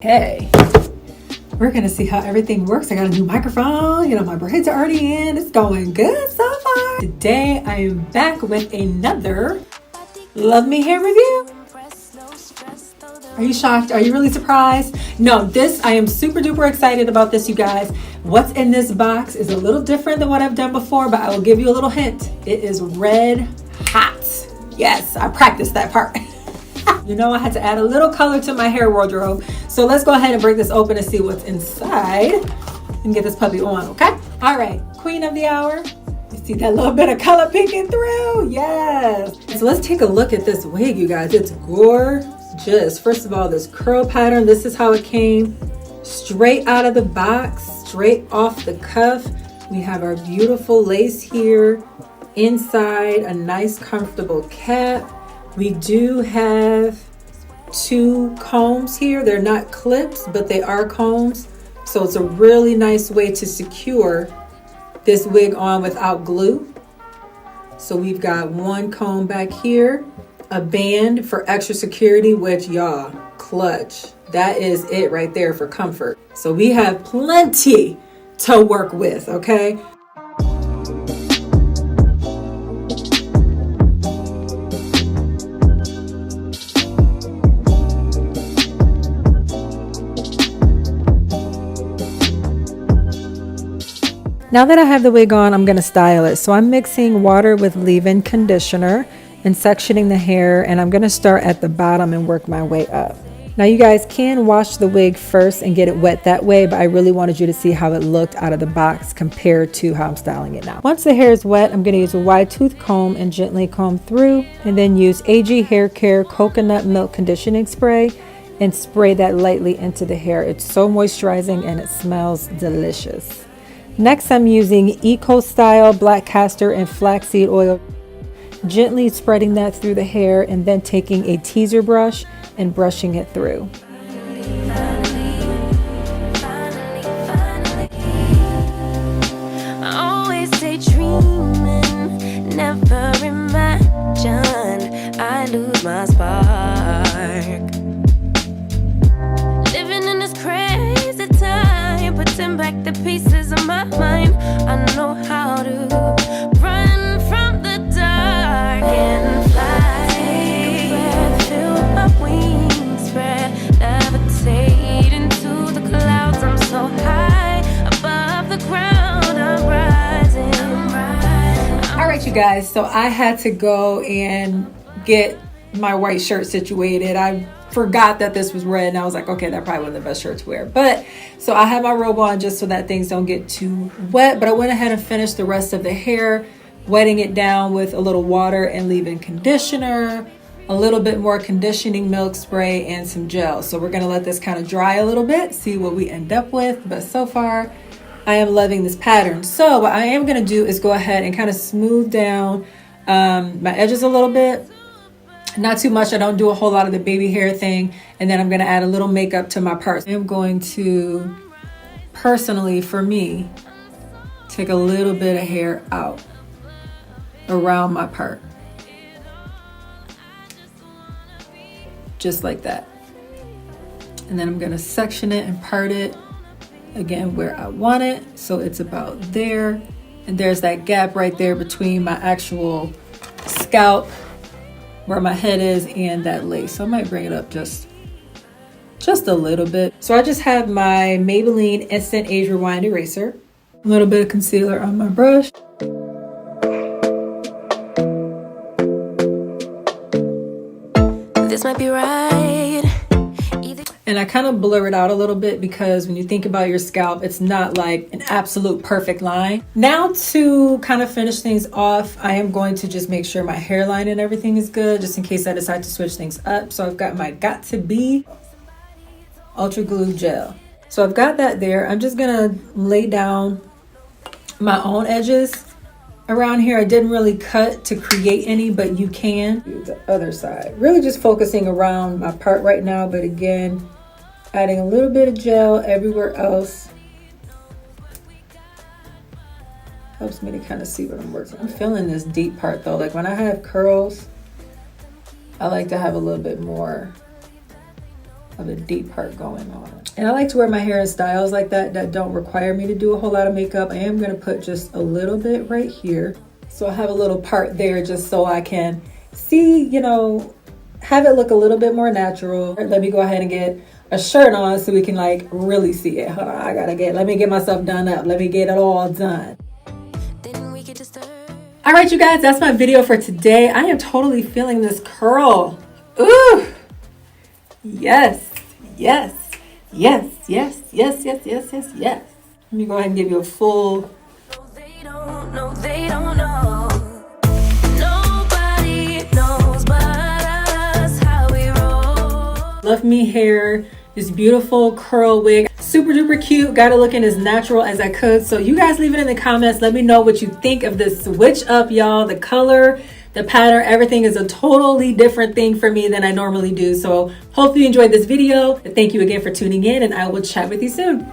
Hey, we're gonna see how everything works. I got a new microphone, my braids are already in. It's going good so far. Today I am back with another LuvmeHair review. Are you shocked? Are you really surprised? No, I am super duper excited about this, you guys. What's in this box is a little different than what I've done before, but I will give you a little hint. It is red hot. Yes, I practiced that part. I had to add a little color to my hair wardrobe. So let's go ahead and break this open and see what's inside and get this puppy on, okay? All right, queen of the hour. You see that little bit of color peeking through? Yes. So let's take a look at this wig, you guys. It's gorgeous. First of all, this curl pattern, this is how it came straight out of the box, straight off the cuff. We have our beautiful lace here. Inside, a nice comfortable cap. We do have two combs here. They're not clips, but they are combs. So it's a really nice way to secure this wig on without glue. So we've got one comb back here, a band for extra security, which y'all, clutch. That is it right there for comfort. So we have plenty to work with, okay? Now that I have the wig on, I'm going to style it. So I'm mixing water with leave-in conditioner and sectioning the hair, and I'm going to start at the bottom and work my way up. Now you guys can wash the wig first and get it wet that way, but I really wanted you to see how it looked out of the box compared to how I'm styling it now. Once the hair is wet, I'm going to use a wide tooth comb and gently comb through, and then use 𝐏𝐚𝐥 Hair Care Coconut Milk Conditioning Spray and spray that lightly into the hair. It's so moisturizing and it smells delicious. Next, I'm using Eco Style Black Castor and Flaxseed Oil, gently spreading that through the hair and then taking a teaser brush and brushing it through. I always stay dreaming, never imagine I lose my spark. Living in this crazy time, putting back the pieces of my mind. I know how to run from the dark and fly. Take a breath, feel my wings spread, levitate into the clouds. I'm so high above the ground. I'm rising. All right, you guys. So I had to go and get my white shirt situated. I forgot that this was red, and I was like, okay, that probably wasn't the best shirt to wear. But so I have my robe on just so that things don't get too wet, but I went ahead and finished the rest of the hair, wetting it down with a little water and leave-in conditioner, a little bit more conditioning milk spray, and some gel. So we're gonna let this kind of dry a little bit, see what we end up with. But so far I am loving this pattern. So what I am gonna do is go ahead and kind of smooth down my edges a little bit. Not too much. I don't do a whole lot of the baby hair thing. And then I'm going to add a little makeup to my parts. I'm going to, personally, for me, take a little bit of hair out around my part. Just like that. And then I'm going to section it and part it again where I want it. So it's about there. And there's that gap right there between my actual scalp, where my head is, and that lace. So I might bring it up just a little bit. So I just have my Maybelline Instant Age Rewind Eraser, a little bit of concealer on my brush. This might be right. And I kind of blur it out a little bit because when you think about your scalp, it's not like an absolute perfect line. Now to kind of finish things off, I am going to just make sure my hairline and everything is good, just in case I decide to switch things up. So I've got my Got To Be Ultra Glue Gel. So I've got that there. I'm just gonna lay down my own edges around here. I didn't really cut to create any, but you can do the other side. Really just focusing around my part right now, but again, adding a little bit of gel everywhere else. Helps me to kind of see what I'm working. I'm feeling this deep part though. Like when I have curls, I like to have a little bit more of a deep part going on. And I like to wear my hair in styles like that that don't require me to do a whole lot of makeup. I am gonna put just a little bit right here. So I have a little part there just so I can see, you know, have it look a little bit more natural. Let me go ahead and get a shirt on so we can like really see it. Hold on, let me get myself done up. Let me get it all done. All right, you guys, that's my video for today. I am totally feeling this curl. Ooh, yes, yes, yes, yes, yes, yes, yes, yes, yes. Let me go ahead and give you a full. They don't know. Nobody knows but us how we roll. LuvmeHair, this beautiful curl wig. Super duper cute. Got it looking as natural as I could. So you guys leave it in the comments. Let me know what you think of this switch up, y'all. The color, the pattern, everything is a totally different thing for me than I normally do. So hopefully you enjoyed this video. Thank you again for tuning in, and I will chat with you soon.